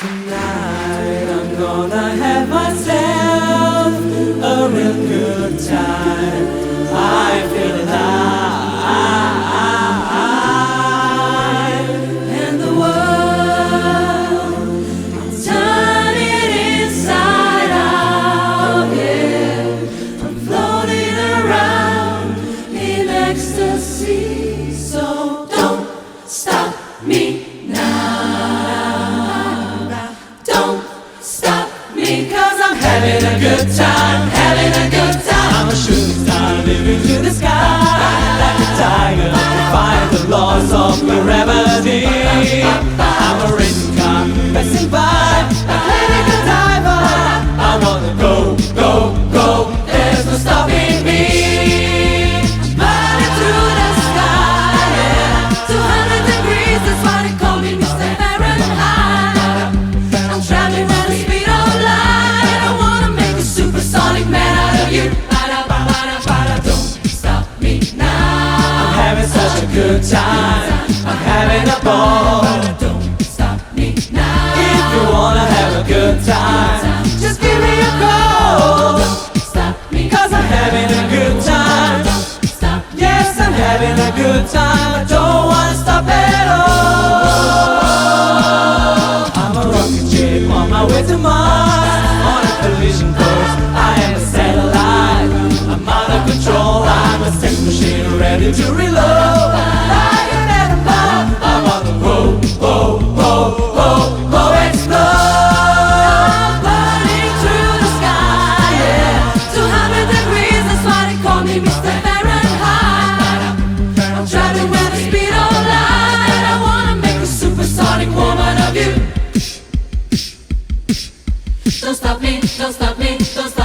Tonight I'm gonna have myself a real good time. I feel alive, and the world I'm turning inside out. Yeah, I'm floating around in ecstasy. So don't stop me now. Don't stop me, 'cause I'm having a good time, having a good time. I'm a shooting star living through the sky, like a tiger, defying the laws of gravity. I'm a racing car passing by, like a diver. I wanna go, go, go, there's no stopping me. Burning through the sky, yeah, 200 degrees, that's why they call me Mr. Fahrenheit. I'm traveling at the speed of light. I wanna make a supersonic man out of you. Don't stop me now. I'm having such a good time, I'm having a ball. Don't stop me now. If you wanna have a good time, just give me a call. Don't stop me, 'cause I'm having a good time. Don't stop me. Yes, I'm having a good time. I don't wanna stop at all. I'm a rocket ship on my way to Mars, on a collision course. I am a satellite. I'm out of control. I'm a sex machine ready to reload. Like an animal, I'm on the go, go, go, go, go, explode. I'm burning through the sky, yeah, 200 degrees, that's why they call me Mr. Fahrenheit. I'm traveling with the speed of light. I wanna make a supersonic woman of you. Don't stop me, don't stop me, don't stop me.